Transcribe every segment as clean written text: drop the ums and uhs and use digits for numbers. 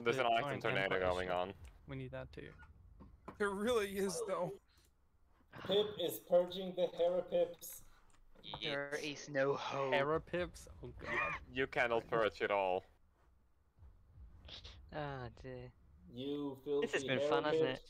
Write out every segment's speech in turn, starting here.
There's an item tornado going on. We need that too. There really is, though. Pip is purging the Herapips. There is no hope. Herapips? Oh god. You cannot purge it all. Ah, dear. You filthy This has been fun, hasn't it?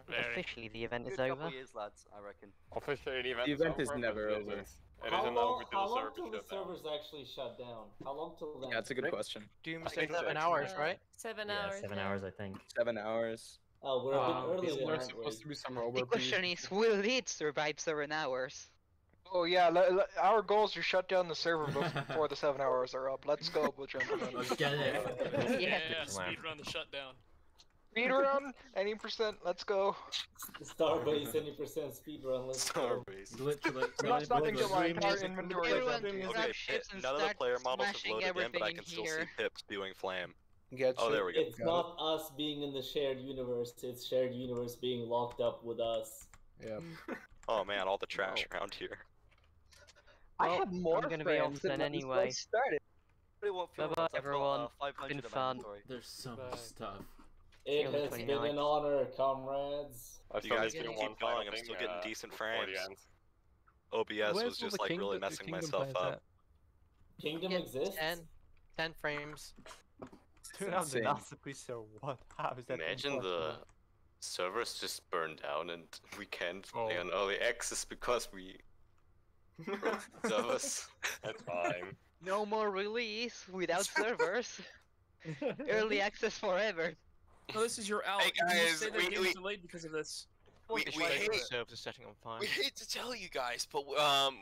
Very. Officially, the event is Good couple over. years, lads, I reckon. Officially, the event is over, never but over. It How isn't long, over till how the long server till the shut down. servers actually shut down? How long till then? Yeah, that's a good question. Doomsday 7 hours, right? 7 Yeah, hours. 7 now. hours, I think. 7 hours. Oh, we're a bit early There's then, aren't we? supposed to be some The over question is, will it survive 7 hours? Oh yeah, our goal is to shut down the server before the 7 hours are up. Let's go, gentlemen. Let's get it. Yeah. Speed run the shutdown. Speed run, any percent. Let's go. Starbase, any percent speed run. Let's go. Starbase. Not nothing to my entire inventory. Everyone is grab Okay, ships and none of the start player models have smashing loaded in, but I everything can in still see here. Pip spewing flame. Get Oh, there we go. It's not us being in the shared universe, it's shared universe being locked up with us. Yeah. Oh man, all the trash around here. I have more I'm gonna be on friends than then when this anyway. place started. Everybody won't feel Bye-bye, once I've got, everyone. 500 Been in my fun. inventory. There's so much stuff. It on the has been 29th. an honor, comrades. I You still guys need to can do one keep going, final I'm thing, still getting decent before the frames. end. OBS Where's was all just the like kingdom- really the messing kingdom myself players up. Kingdom Yeah, exists? 10 frames. 2,000 so what? How is that Imagine the servers just burn down and we can't play on early access because we servers. That's fine. No more release without servers. Early access forever. No, this is your out. Hey You can guys, say that game is delayed because of this. We hate, Servers are setting on fire. we hate to tell you guys, but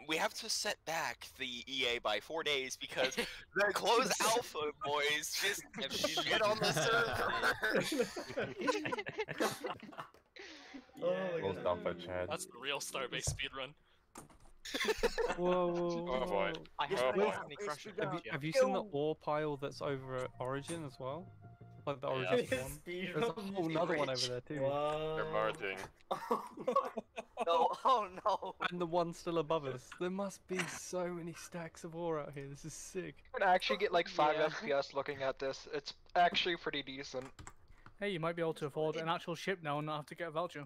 we have to set back the EA by 4 days because the closed alpha boys just shit on the server. Closed alpha chat. That's the real Starbase speedrun. Whoa. Oh boy. I Oh boy. Have you seen the ore pile that's over at Origin as well? Like the Origin one? There's a whole another one over there too. They're merging. No, oh no! And the one still above us. There must be so many stacks of ore out here. This is sick. You can actually get like 5 Yeah. FPS looking at this. It's actually pretty decent. Hey, you might be able to afford an actual ship now and not have to get a voucher.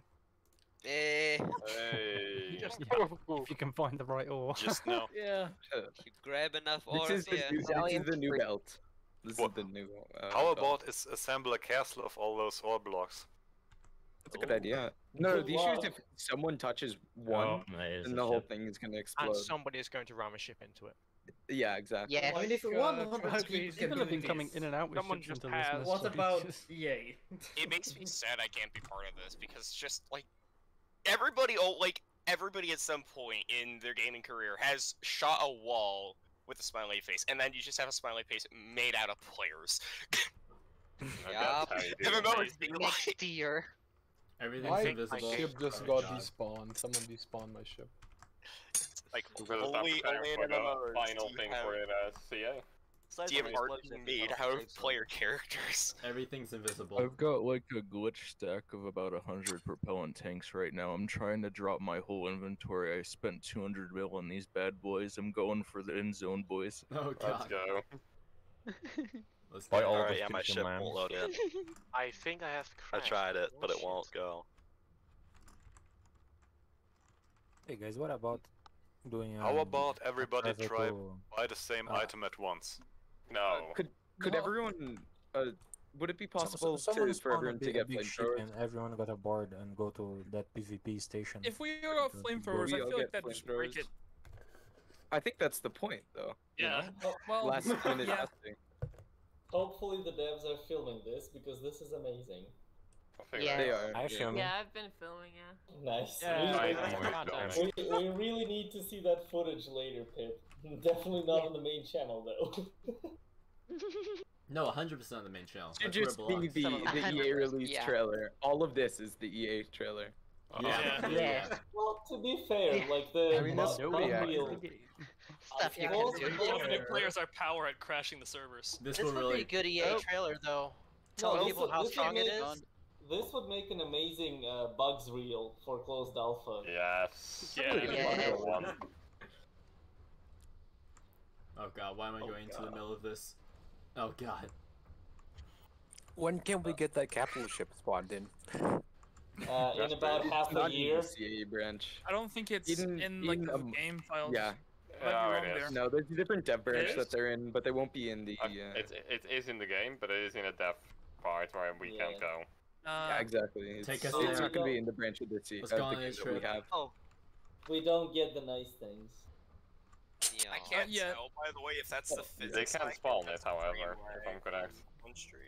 Eh, Hey. If you can find the right ore. just no. Yeah. This You grab enough ore. is the, Yeah. this is the new belt. This What? is the new How belt. about is assemble a castle of all those ore blocks? That's a good idea. No, Good the issue is luck. if someone touches one, then the whole thing is gonna explode. somebody is going to ram a ship into it. Yeah, exactly. Yeah. I mean, if 100 People have been coming in and out with Someone ships just into this passed. mess, What so about it's just- EA? It makes me sad I can't be part of this because it's just like everybody at some point in their gaming career has shot a wall with a smiley face, and then you just have a smiley face made out of players. Yeah. MMO is being like, Next year. Everything's My invisible. ship just got despawned. Someone despawned my ship. only in MMOs final do you thing have, for it as CA. do you have art made out of player characters. Everything's invisible. I've got like a glitch stack of about 100 propellant tanks right now. I'm trying to drop my whole inventory. I spent 200 mil on these bad boys. I'm going for the end zone, boys. Oh Let's god. go. Let's Buy go. all Alright, the yeah, my fusion ship lamps. won't load in. I think I have I tried it, but it won't go. Hey guys, what about doing? How about everybody private try or- buy the same item at once? No. Could everyone? Would it be possible someone for everyone to get big ship flamethrowers? and everyone got aboard and go to that PvP station? If we got flamethrowers, We I all feel like get that'd just break flamethrowers. it. I think that's the point, though. Yeah. Well, Last minute yeah. testing. Hopefully the devs are filming this because this is amazing. Yeah. They are. Actually, Yeah, I've been filming, yeah. Nice. Yeah, We really need to see that footage later, Pip. Definitely not on the main channel though. No, 100% on the main channel. Should That's where it just be belongs. the EA 100%, release yeah. trailer. All of this is the EA trailer. Yeah. Yeah. Well, to be fair, like the Unreal, Stuff you Well, can do. Infinite players are power at crashing the servers. This This will would be a really. good EA trailer, though. No, Tell this people would- how this would strong it make- is. this would make an amazing bugs reel for closed alpha. Yes. Yeah. Yeah. One. Oh god, why am I going into the middle of this? Oh god. When can we get that capital ship spawned in? In about half a Not in year. the CA branch. I don't think it's in like the game files. Yeah. Might be wrong there. No, there's a different dev branch is? that they're in, but they won't be in the. It is in the game, but it is in a dev part where we can't go. Yeah, exactly. It's, Take us it's there. not gonna be in the branch of the sea. Let's go on the this game that we trip. have. Oh. We don't get the nice things. I can't tell, by the way, if that's the physics. They can't spawn it, however, if I'm correct. On stream.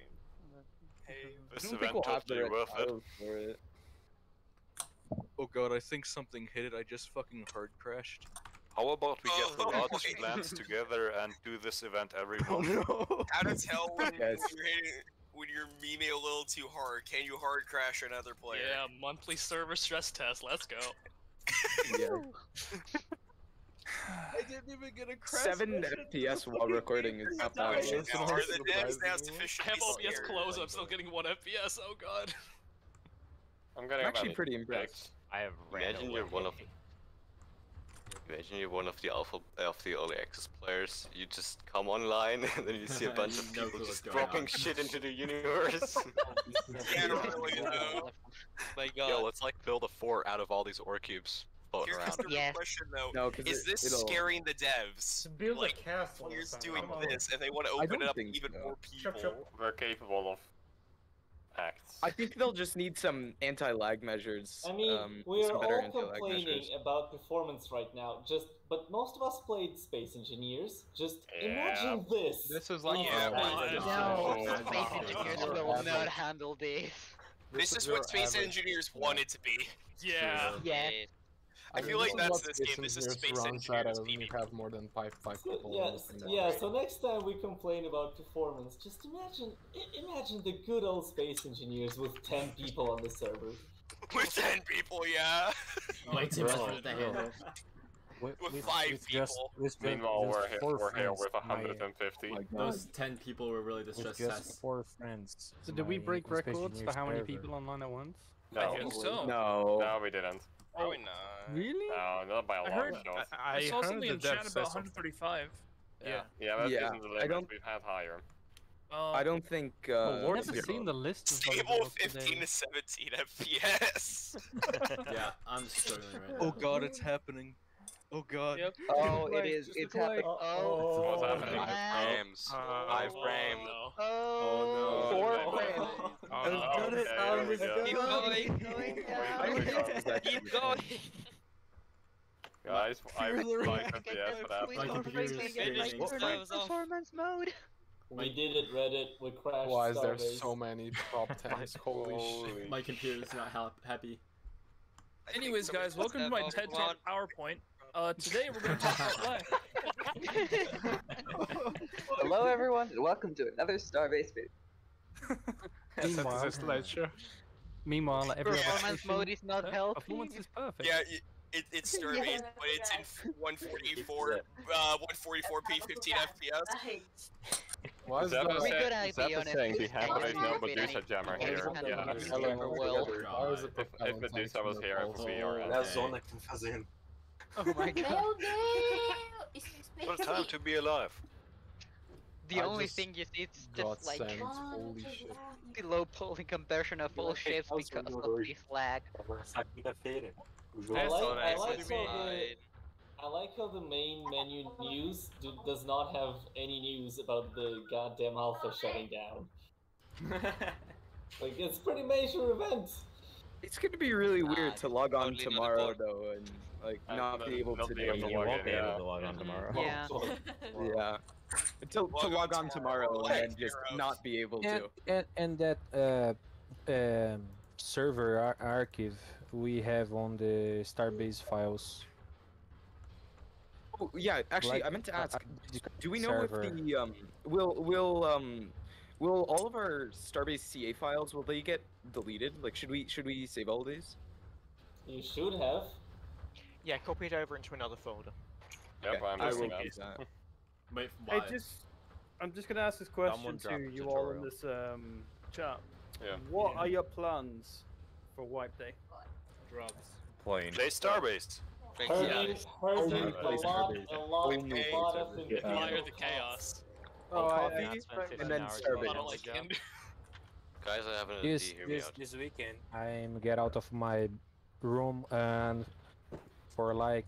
I This don't think event we'll have totally the right worth it. tiles for it. Oh god, I think something hit it. I just fucking hard crashed. How about we get the Oh, largest wait. plans together and do this event every Oh month? no! How to tell when Yes. you're memeing a little too hard? Can you hard crash another player? Yeah, monthly server stress test. Let's go. Yeah. I didn't even get a crash. 7 FPS while recording is not bad. Are the devs now sufficiently I have OBS scared? closed. I'm still getting 1 FPS. Oh god. I'm getting actually about pretty 6. impressed. I have Imagine you're one of the alpha of the early access players. You just come online and then you see a bunch of No people clue just what's going dropping on. shit into the universe. Yeah, really, though. My god. Yo, let's like build a fort out of all these ore cubes floating Here's around. the real question though: No, 'cause is this it'll- scaring the devs? Build Like, a castle. players or doing something. this, and they want to I open don't it up to think even so. more people. We're capable of acts. I think they'll just need some anti-lag measures. I mean, some we're better all anti-lag complaining measures. about performance right now. But most of us played Space Engineers. Just Yeah. imagine this. This is like Yeah, No, Space Engineers will not handle this. This is what Space Engineers wanted to be. Yeah. Yeah. I feel like that's this game. This is Space Engineers when you PvP. have more than five people. Yeah, so next time we complain about performance, just imagine the good old Space Engineers with 10 people on the server. With 10 people, yeah. Way too much for the handle. With 5 people. Meanwhile, we're here with 150. Those 10 people were really the stress test. Just 4 friends. So did we break records for how many people online at once? No. I think so. No. No, we didn't. Probably not. Really? No, not by a I lot. heard. no. I saw something in chat about 135. Yeah, that Yeah, isn't the I limit. don't- We've had higher. I don't think. I've never seen the list of Stable those 15 to 17 FPS. Yeah, I'm struggling right now. Oh god, it's happening. Oh god. Yep. Oh, it is. It's happening. Oh. What's happening? 5 frames. 5 frames. No. Oh. no. 4 Oh. frames. Oh, okay, here we go. Keep going. Keep going. Guys, I have 5 FPS for that. My computer's screaming. Performance mode. We did it, Reddit. We crashed Why is there Starbase. so many top 10s? Holy shit. My computer's not happy. Anyways, guys, welcome to my TED Talk PowerPoint. Today we're going to talk about life. Hello, everyone, and welcome to another Starbase video. Meanwhile, every other Performance station, mode is not healthy. performance is perfect. Yeah, it's Starbase, but it's in 144p 15 FPS. Why is Zephyr that? We could have Zephyr be honest. saying we This have is no stupid Medusa and jammer it's here. kind Yeah. of gamer world. Why is it If Medusa was here, it would be alright. Okay. Oh my god. What a time to be alive. The I only just thing is it's got just like sent. Holy shit. the low poly comparison of all ships because of this lag. I like how the main menu news does not have any news about the goddamn alpha shutting down. Like, it's a pretty major event. It's gonna be really weird to log on tomorrow though, and like not be able to do it. You won't be able to log on tomorrow. Yeah. Yeah. To log on tomorrow and then just not be able to. And that server archive we have on the Starbase files. Oh yeah, actually, Like, I meant to ask. Do we know server. if the will all of our Starbase CA files will they get deleted? Like, should we save all these? You should have. Yeah, copy it over into another folder. Yep, I'm I missing will that. use that. Wait, Hey, why? I'm just gonna ask this question Someone to drop a you all in tutorial. this chat. Yeah. What are your plans for Wipe Day? Drops. Play Starbase. Hurting a lot Only of Fire the chaos. Oh, coffee, and then I Starbase. don't like him. Guys, I have an idea. Hear me out. This weekend, I'm get out of my room and for like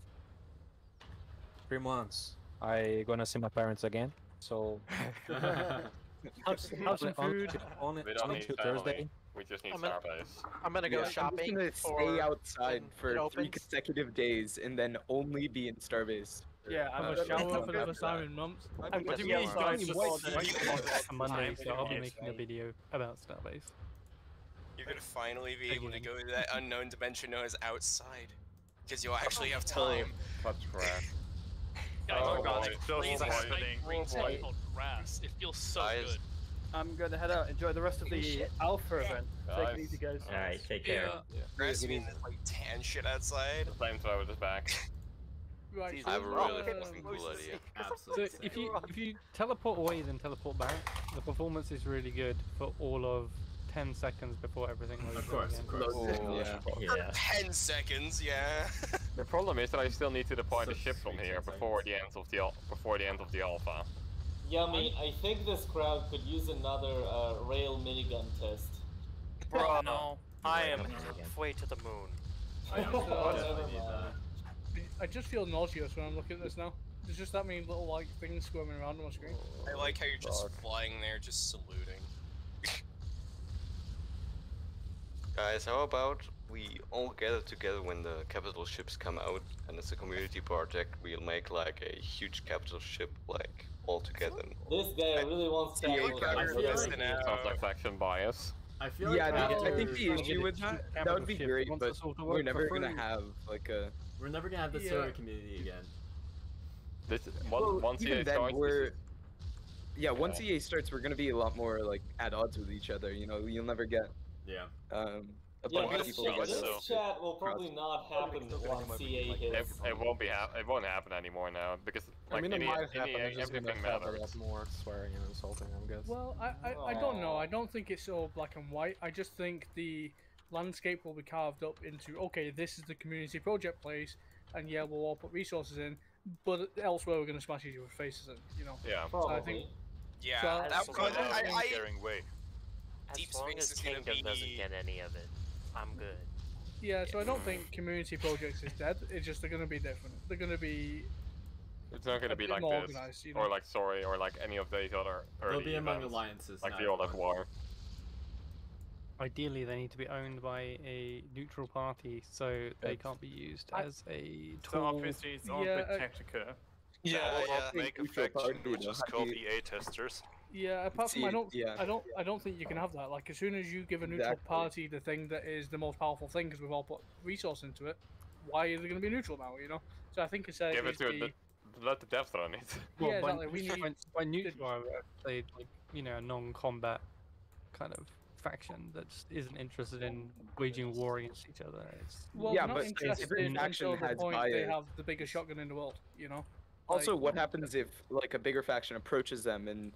3 months, I gonna see my parents again. So Have some food. We don't need Thursday. We just need I'm gonna- Starbase. I'm gonna go Yeah, shopping. I'm just gonna stay outside when for it 3 opens. consecutive days and then only be in Starbase. Yeah, have a shower for the first time in months. What do you mean, guys? On Monday, so I'll be making a video about Starbase. You're gonna finally be able to go to that unknown dimension known as outside. Because you'll actually have time. That's trash. Guys, Oh, oh god, boy. it's crazy Oh, boy. happening. Green spot called grass. It feels so good. I'm gonna head out. Enjoy the rest of the Alpha event. Take it easy, guys. Alright, take care. Grass means like tan shit outside. The flamethrower is back. Right. I have a really fucking cool idea. So if you teleport away then teleport back, the performance is really good for all of 10 seconds before everything loads. Of course, again. of course. For 10 seconds, yeah. The problem is that I still need to deploy the ship from here before the end of the alpha. Yummy, I think this crowd could use another rail minigun test. Bro, no. I am halfway to the moon. I just feel nauseous when I'm looking at this now. There's just that many little like things squirming around on my screen. I like how you're just flying there, just saluting. Guys, how about we all gather together when the capital ships come out, and it's a community project. We'll make like a huge capital ship, like all together. This guy really wants to. Sounds like faction bias. I feel Yeah, like I think the issue with that would be great, but we're never gonna have like a. We're never gonna have the server community again. This Well, once even EA then, starts, we're once EA starts, we're gonna be a lot more like at odds with each other. You know, you'll never get a bunch of people together. This chat will probably not happen once CA hits. It won't happen anymore now because like I mean, it might happen. EA, It's just gonna everything have a matters. lot more swearing and insulting, I guess. Well, I don't know. I don't think it's all black and white. I just think the landscape will be carved up into, okay, this is the community project place, and yeah, we'll all put resources in, but elsewhere we're going to smash each other's faces in, you know? Yeah. So I think, Yeah, so that would, way. Deep As long Space as is gonna Kingdom be... doesn't get any of it, I'm good. yeah, so I don't think community projects is dead. It's just they're going to be different. They're going to be It's not gonna a be bit like more this, organised, you know? or like Sorry, or like any of these other They'll early be among events, alliances. like not the old of everyone. War. Ideally, they need to be owned by a neutral party, so they can't be used as a So tool. obviously it's on Yeah, Technica. Make a faction which is called EA testers. Yeah, apart from See, I don't think you can have that. Like as soon as you give a neutral Exactly. party the thing that is the most powerful thing, because we've all put resource into it, why is it going to be neutral now? You know. So I think it's Give it to let the devs run it. Well, yeah, by, exactly. We need by neutral, I would say like a non-combat kind of faction that just isn't interested in waging war against each other. It's, well, Yeah, not but interested every faction until the has point they bias. have the biggest shotgun in the world. You know. Also, Like- what happens if like a bigger faction approaches them and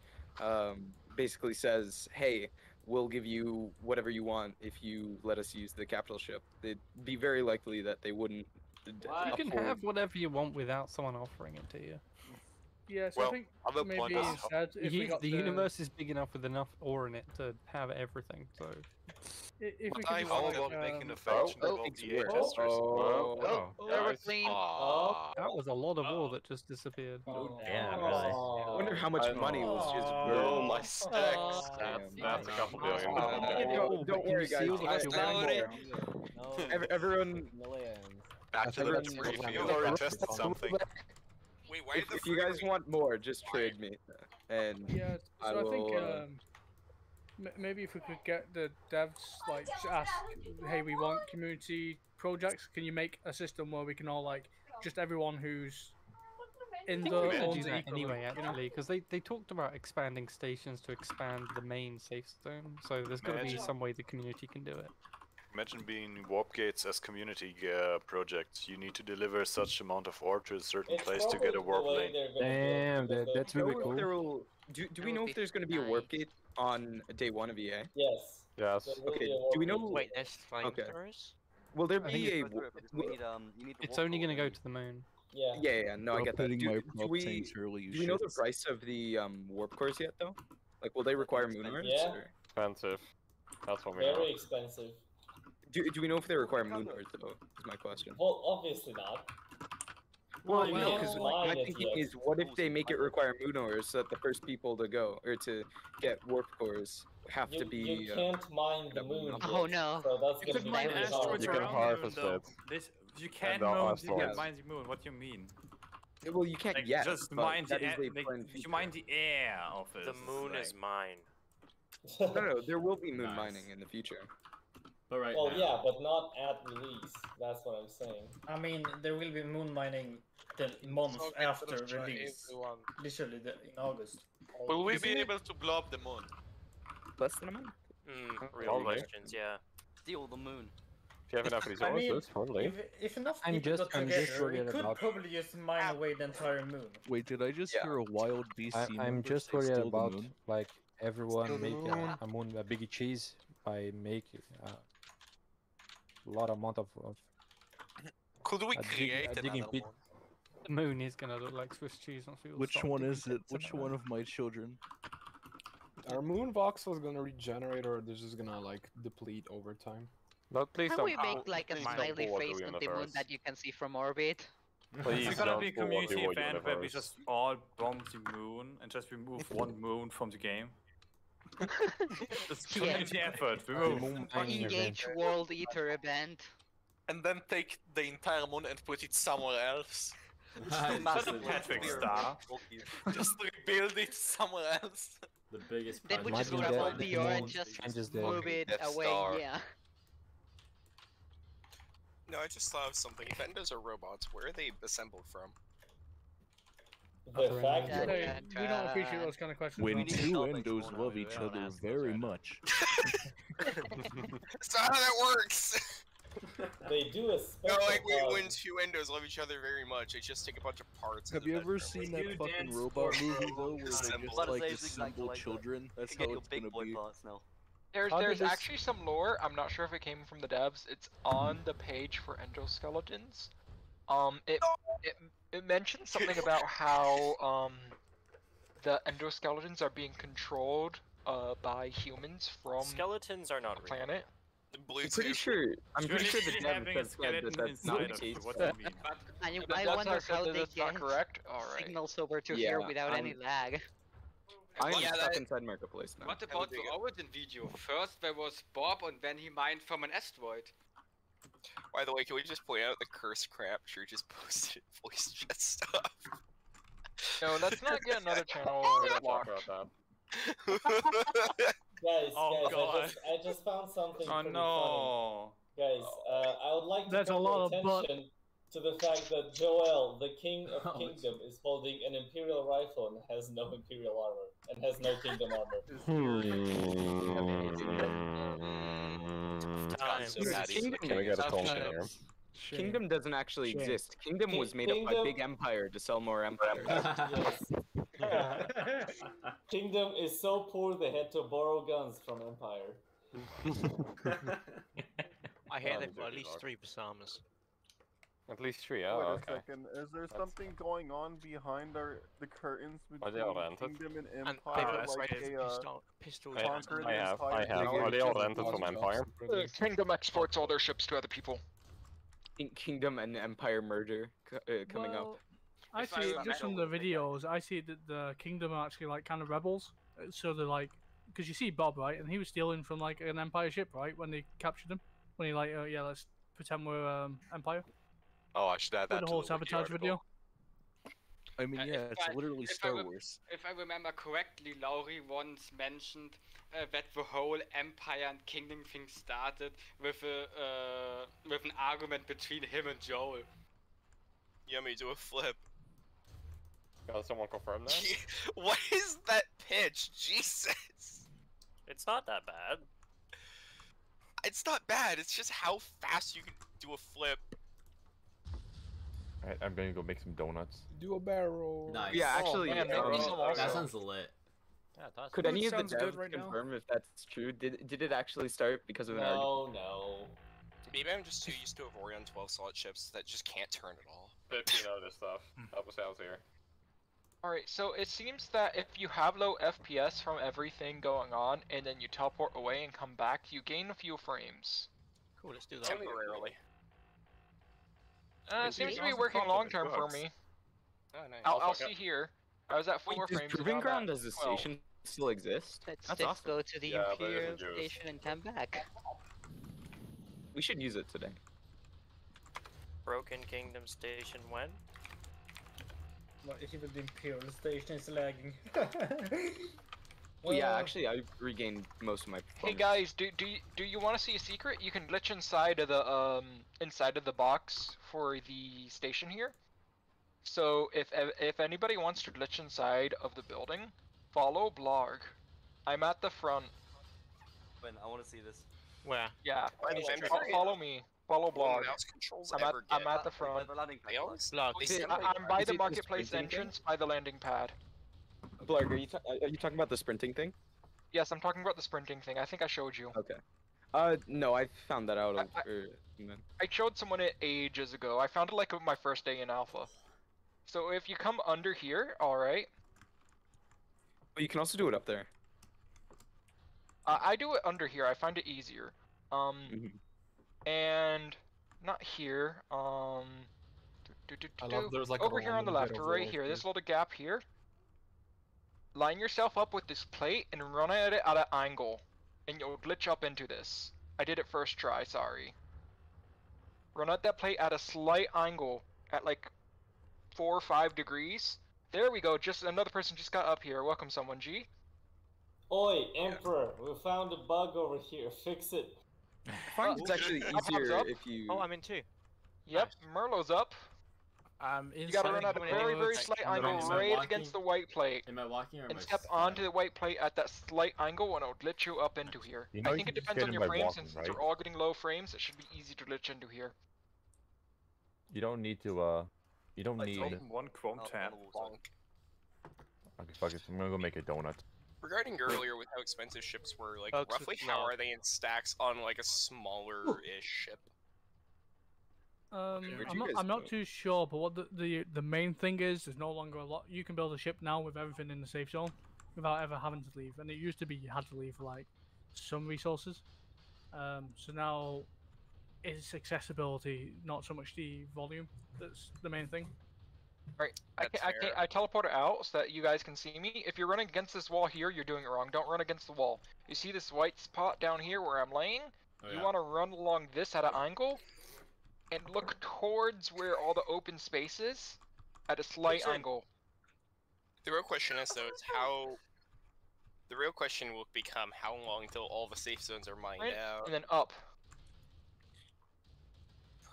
basically says, "Hey, we'll give you whatever you want if you let us use the capital ship"? It'd be very likely that they wouldn't. you can have whatever you want without someone offering it to you. Yeah, so Well, I think other maybe point is- instead, if we got The universe is big enough with enough ore in it to have everything. So if we But could I'm just all like, about making a faction of all EA testers. that was a lot of ore that just disappeared. Yeah, I wonder how much money was just burned. Oh, my stacks. That's a couple billion. Don't worry, guys. Everyone. Back to the free field. You already tested something. Wait, why did the If you guys want more, just trade me, and Yeah, I so I will. think maybe if we could get the devs like to ask, hey, we want community projects. Can you make a system where we can all like just everyone who's in I think the we should owns do that equally, anyway, you know? actually, because they talked about expanding stations to expand the main safe zone. So there's got to be Imagine. some way the community can do it. Imagine being warp gates as community projects. You need to deliver such amount of ore to a certain place to get a warp lane. Damn, that's really cool. Do we know if there's going to be a warp gate on day one of EA? Yes. Yes. Okay. Do we know? Wait, there's Okay. flamethrowers? Will there I think be a? It's only going to go to the moon. Yeah. Yeah. No, I get that. Updating my Do prop we? tanks early, you Do we know the shits. price of the warp cores yet, though? Like, will they require moon arms? Yeah. or- Expensive. That's what we Very know. expensive. Do we know if they require moon ores though? Is my question. Well, obviously not. Well, You no, can't because mine my it thinking yet. is, what if they make it require moon ores so that the first people to go or to get warp cores have to be? You can't mine the moon. Oh yet, no. So that's You gonna could be mine really asteroids hard. You can around the moon, harvest though. it. This you can't the mine asteroids. the moon. What do you mean? Well, you can't Like, yet. just but mine the that is a like, planned you feature. mine the air of it. The moon is mine. No, there will be moon Nice. mining in the future. But right Well, now, yeah, but not at release. That's what I'm saying. I mean, there will be moon mining the month after release. Literally in August. Will we be able to blow up the moon? Less than a month? Real Probably. questions, yeah. Steal the moon. If you have enough I mean, resources, probably. if enough I'm people just- got I'm just together, we worried could about- probably just mine away the entire moon. Wait, did I just hear a wild BC I'm member just say worried steal the about moon? like everyone Steal the make moon. a biggie cheese by making a lot amount of Could we a create digging another pit. moon? The moon is gonna look like Swiss cheese once we all Which start one digging is it? pits in Which it. one of my children? Are moon voxels gonna regenerate or they're just gonna like deplete over time? No, please Can don't. we make like a please don't smiley pull face the on the moon universe. that you can see from orbit? Please It's gonna don't be a pull community the event where we universe. just all bomb the moon and just remove one moon from the game. Just community effort. We move. Engage World Eater event. And then take the entire moon and put it somewhere else. Massive Patrick star. Just rebuild it somewhere else. The biggest. Then we project. just grab all the ore and just move it away. Yeah. No, I just thought of something. If endos are robots, where are they assembled from? The fact Hey, we don't appreciate those kind of questions. When Ron. two endos love each other very much. That's not how that works! they do a No, special like cause. when two endos love each other very much, they just take a bunch of parts. Have you ever seen that fucking robot movie though, where they just like assemble children? That's how it's gonna be. There's How did there's this- actually some lore. I'm not sure if it came from the devs. It's on the page for endoskeletons. It mentions something about how the endoskeletons are being controlled by humans from Skeletons are not the planet. I'm pretty sure. I'm pretty sure the dev having a has said that skeleton that's not the inside of case. you, what do you mean? And The I devs wonder have said how that they it's not get correct. All right. signals over to Yeah, here without any I'm- lag. I'm Yeah, stuck that- inside Marketplace now. What about the origin video? First there was Bob and then he mined from an asteroid. By the way, can we just point out the cursed crap sure just posted voice chat stuff? No, let's not get another channel We don't talk locked. about Guys, Oh, guys, God. I just found something Oh pretty no. funny. Guys, I would like to That's a call lot your of butt. attention to the fact that Joel, the King of Kingdom, is holding an Imperial rifle and has no Imperial armor, and has no Kingdom Can we get a call here? Kingdom doesn't actually Shame. exist. Kingdom was made up by Kingdom- Big Empire to sell more empires. Yes. Kingdom is so poor they had to borrow guns from Empire. I hear Oh, they've got at dirty least dog. 3 Basamas. At least three, Wait oh, a okay. second, is there That's- something going on behind the curtains Are they between all rented? Kingdom and And Empire, that's like right, a I conquer the have. entire Are they all rented from Empire? Kingdom exports all their ships to other people. Kingdom and Empire merger coming up. I If I see it remember- just from the videos. I see that the kingdom are actually like kind of rebels. So they're like, because you see Bob, right, and he was stealing from like an Empire ship, right, when they captured him. When he like, yeah, let's pretend we're Empire. Oh, I should add With that the to whole the sabotage video. I mean, yeah, it's literally Star Wars. If I remember correctly, Laurie once mentioned that the whole Empire and Kingdom thing started with an argument between him and Joel. Yummy, do a flip. Can someone confirm that? What is that pitch? Jesus! It's not that bad. It's not bad, it's just how fast you can do a flip. Alright, I'm gonna go make some donuts. Do a barrel. Nice. Yeah, actually, man, that would be so awesome. That sounds lit. Yeah, it does. Could any of the sounds good devs right now. confirm if that's true? Did it actually start because of an argument? No. Maybe I'm just too used to Orion 12 slot ships that just can't turn at all. 15 other stuff. Help us out here. Alright, so it seems that if you have low FPS from everything going on, and then you teleport away and come back, you gain a few frames. Cool, let's do that. Temporarily. It seems to be working long term for me. Oh, nice. I'll see here. I was at 4 Wait, does frames. and Proving I'm Ground at as a 12. station still exist? Let's go to the Yeah, but it Imperial isn't used. station and come back. We should use it today. Broken Kingdom Station when? What, even the Imperial station is lagging. Yeah, actually, I regained most of my Hey performance. guys, do you want to see a secret? You can glitch inside of the box for the station here. So if anybody wants to glitch inside of the building, follow Blarg. I'm at the front. When I want to see this. Where? Yeah. By the way, Follow me. Follow Blarg. mouse controls I'm at the front. Log. I'm by Is the it the marketplace sprinting thing? entrance by the landing pad. Blarg, are you talking about the sprinting thing? Yes, I'm talking about the sprinting thing. I think I showed you. Okay. No, I found that out. I showed someone it ages ago. I found it like my first day in alpha. So if you come under here, alright. But you can also do it up there. I do it under here. I find it easier. And not here. there's like over a here on the random left, bit of right wall here. here. This little gap here. Line yourself up with this plate and run at it at an angle, and you'll glitch up into this. I did it first try. Sorry. Run at that plate at a slight angle, at like 4 or 5 degrees. There we go. Just another person just got up here. Welcome, someone. G. Oi, Emperor, we found a bug over here. Fix it. I find it's actually easier if you. Oh, I'm in too. Yep, Merlo's up. You gotta run at a very, very slight angle right against the white plate. Am I walking or am And I step onto the white plate at that slight angle and it'll glitch you up into here. You know I you think it can just depends get on in your by frames, walking, and since right? we're all getting low frames, it should be easy to glitch into here. You don't need to, you don't need... One Chrome tab. Okay, fuck it, I'm gonna go make a donut. Regarding earlier with how expensive ships were, like Folks, roughly it's how log. are they in stacks on like a smaller-ish ship? I'm not too sure, but what the main thing is, there's no longer a lot. You can build a ship now with everything in the safe zone, without ever having to leave. And it used to be you had to leave for like some resources. So now it's accessibility, not so much the volume. That's the main thing. Alright, I teleport out so that you guys can see me. If you're running against this wall here, you're doing it wrong. Don't run against the wall. You see this white spot down here where I'm laying? You want to run along this at an angle and look towards where all the open space is at a slight angle. The real question is though, is how. The real question will become how long until all the safe zones are mined out. And then up.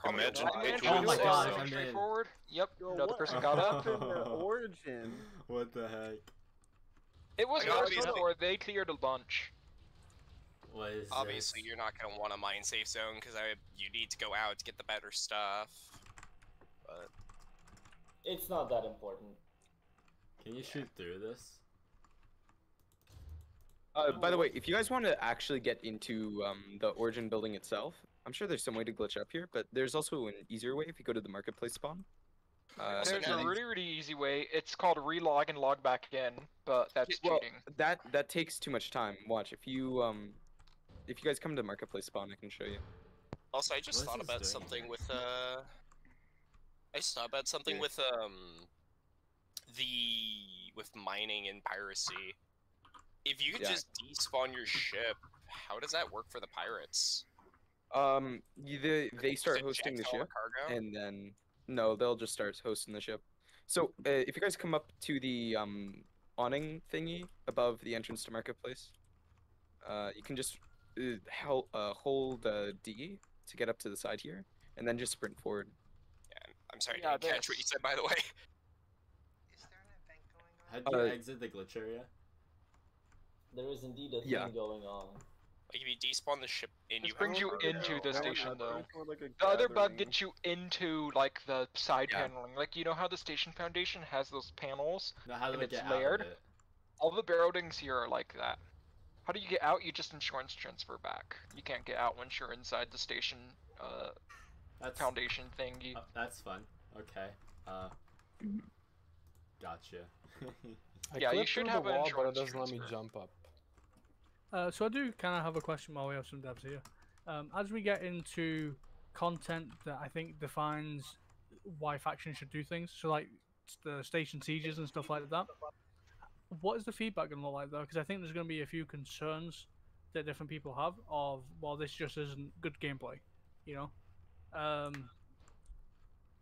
Imagine Oh my god, I'm in. Straightforward. Yep, Yo, another what person got up. happened to Origin? What the heck? It was Like, first obviously- before, they cleared a bunch. What is Obviously, you're not gonna want to mine safe zone because you need to go out to get the better stuff. But It's not that important. Can you shoot through this? By the way, if you guys want to actually get into the Origin building itself, I'm sure there's some way to glitch up here, but there's also an easier way if you go to the marketplace spawn. There's a really, really easy way. It's called relog and log back in, but that's cheating. That takes too much time. Watch, if you guys come to marketplace spawn, I can show you. also, I just What is thought this about doing something here? with with mining and piracy. If you could Yeah. just despawn your ship, how does that work for the pirates? They start it hosting the jacks all the ship, cargo? and then no, they'll just start hosting the ship. So if you guys come up to the awning thingy above the entrance to marketplace, you can just hold D to get up to the side here, and then just sprint forward. Yeah, I'm sorry, I didn't catch what you said, by the way. How do you exit the glitch area? There is indeed a thing Yeah. going on. Like if you despawn the ship and This you brings you have into the Yeah, station yeah, though. it's more like a The other bug gathering. gets you into like the side Yeah. paneling. Like you know how the station foundation has those panels No, how do and I it's get layered? out of it? All the buildings here are like that. How do you get out? You just insurance transfer back. You can't get out once you're inside the station That's foundation thingy. that's fun. Okay. Gotcha. Yeah, you should have the wall, but it doesn't let me jump up. So I do kind of have a question while we have some devs here. As we get into content that I think defines why factions should do things, so like the station sieges and stuff like that, what is the feedback going to look like though? Because I think there's going to be a few concerns that different people have of, well, this just isn't good gameplay, you know?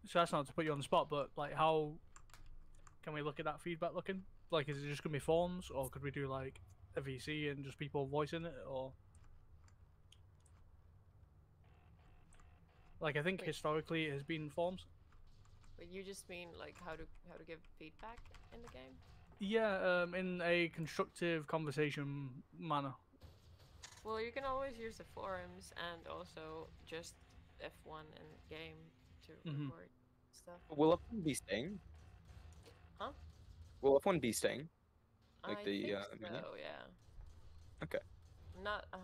So that's not to put you on the spot, but like, how can we look at that feedback looking? Like, is it just going to be forums, or could we do like a VC and just people voicing it, or? Like, I think historically it has been forums. But you just mean like how to give feedback in the game? Yeah, in a constructive conversation manner. Well, you can always use the forums and also just F1 in game to report stuff. Will F1 be staying? Huh? Will F1 be staying? Like I the think menu? so, yeah. Okay. Not 100%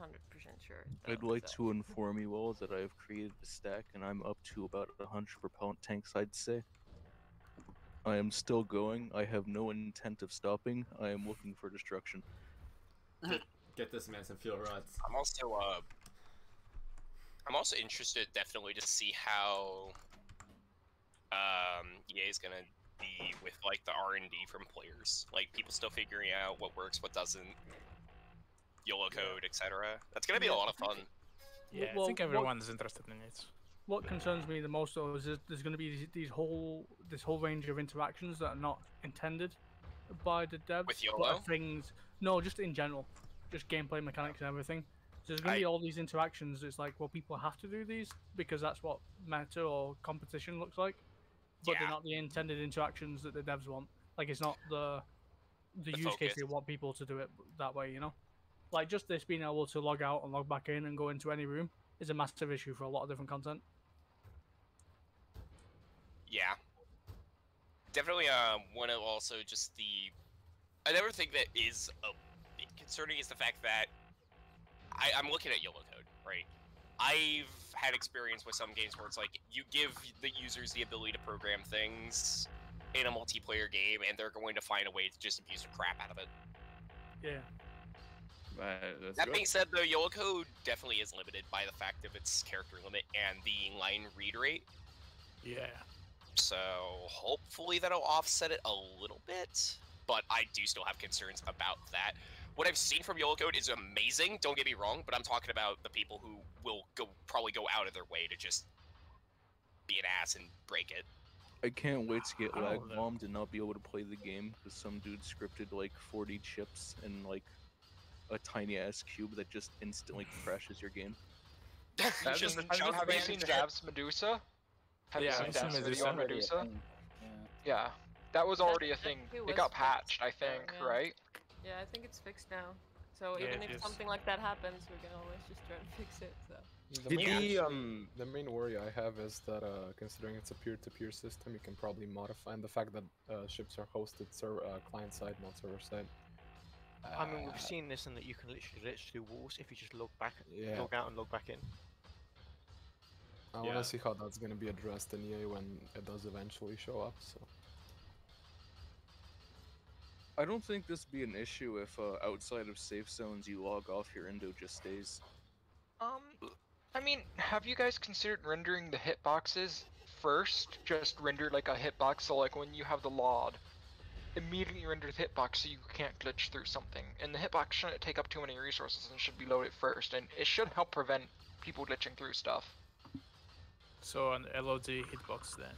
sure. I'd like to inform you all that I have created a stack and I'm up to about 100 propellant tanks, I'd say. I am still going. I have no intent of stopping. I am looking for destruction. Get this man some fuel rods. I'm also interested definitely to see how EA is gonna be with like the R&D from players, like people still figuring out what works, what doesn't, YOLO code, etc. That's gonna be a lot of fun. Yeah, Well, I think everyone's interested in it. What concerns me the most though is there's going to be this whole range of interactions that are not intended by the devs. With but YOLO? are things, no, just in general, just gameplay mechanics and everything. So there's going to be all these interactions. It's like, well, people have to do these because that's what meta or competition looks like, but they're not the intended interactions that the devs want. Like, it's not the use case focus. they want people to do it that way, you know? Like, just this being able to log out and log back in and go into any room is a massive issue for a lot of different content. Yeah. Definitely one of also just another thing that is a bit concerning is the fact that I'm looking at YOLO code, right? I've had experience with some games where it's like you give the users the ability to program things in a multiplayer game and they're going to find a way to just abuse the crap out of it. Yeah. That being said, though, YOLO code definitely is limited by the fact of its character limit and the line read rate. Yeah. So hopefully that'll offset it a little bit, but I do still have concerns about that. What I've seen from YOLO code is amazing, don't get me wrong, but I'm talking about the people who will probably go out of their way to just be an ass and break it. I can't wait to get I lag don't know. bombed and not be able to play the game because some dude scripted like 40 chips and like a tiny ass cube that just instantly crashes your game. Have you seen Dav's Medusa? Have you seen Dav's video on Medusa? Yeah, that was already a thing. It got patched, I think, right? Yeah, I think it's fixed now. So Yeah, even it if is. something like that happens, we can always just try to fix it. So. The main worry I have is that considering it's a peer-to-peer system, you can probably modify, and the fact that ships are hosted client-side, not server-side. I mean, we've seen this in that you can literally glitch through walls if you just log Yeah. out and log back in. I want to see how that's going to be addressed in EA when it does eventually show up. So I don't think this would be an issue if outside of safe zones you log off, your endo just stays. I mean, have you guys considered rendering the hitboxes first? Just render like a hitbox, so like when you have the LOD, immediately render the hitbox so you can't glitch through something. And the hitbox shouldn't take up too many resources and should be loaded first, and it should help prevent people glitching through stuff. So an LOD hitbox then.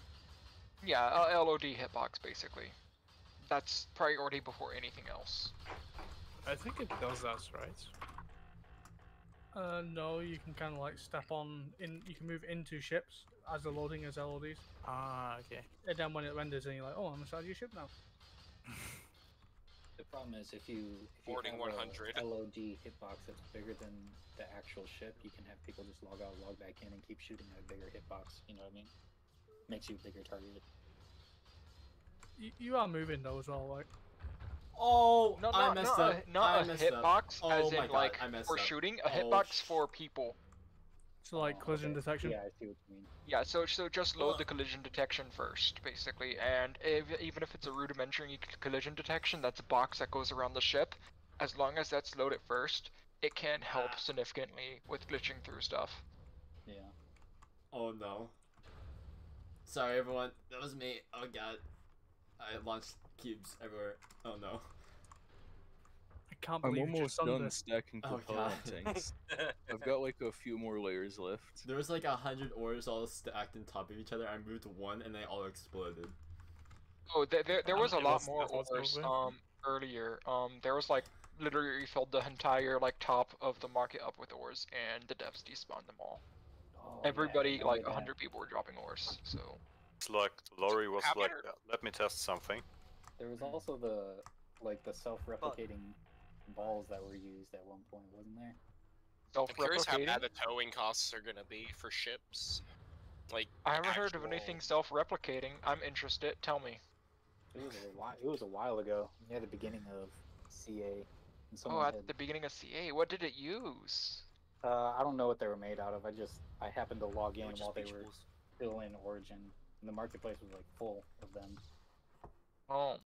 Yeah, a LOD hitbox basically. That's priority before anything else. I think it does that, right? No, you can kind of like step on in. You can move into ships as they're loading as LODs. Ah, okay. And then when it renders, and you're like, oh, I'm inside your ship now. The problem is if you Boarding have 100. a LOD hitbox that's bigger than the actual ship, you can have people just log out, log back in, and keep shooting at a bigger hitbox. You know what I mean? Makes you a bigger target. You are moving though as well, like. Oh, No, I messed up. Not I a messed up. hitbox Oh as my in God, like I messed for up. shooting, a Oh, hitbox for people. So like collision detection. Yeah, I see what you mean. Yeah, so just load the collision detection first, basically, and even if it's a rudimentary collision detection, that's a box that goes around the ship. As long as that's loaded first, it can help significantly with glitching through stuff. Yeah. Oh no. Sorry everyone, that was me. Oh god. I launched cubes everywhere. Oh no. I can't I'm believe you just almost done done this. stacking Oh, propellant God. tanks. I've got like a few more layers left. There was like 100 ores all stacked on top of each other. I moved one and they all exploded. Oh, there was a lot more that was ores moving. earlier. There was like literally we filled the entire like top of the market up with ores, and the devs despawned them all. Oh, Everybody, yeah, like 100 people were dropping ores. So It's like Lori was Have like, you- let me test something. There was also the self-replicating balls that were used at one point, wasn't there? I'm curious how self-replicating. bad the towing costs are gonna be for ships. Like, I haven't heard of actual- anything self-replicating. I'm interested. Tell me. It was a while ago, near the beginning of CA. And Oh, someone at the beginning of CA. What did it use? I don't know what they were made out of. I happened to log in would just while be they were jewels. still in Origin, and the marketplace was like full of them. Oh.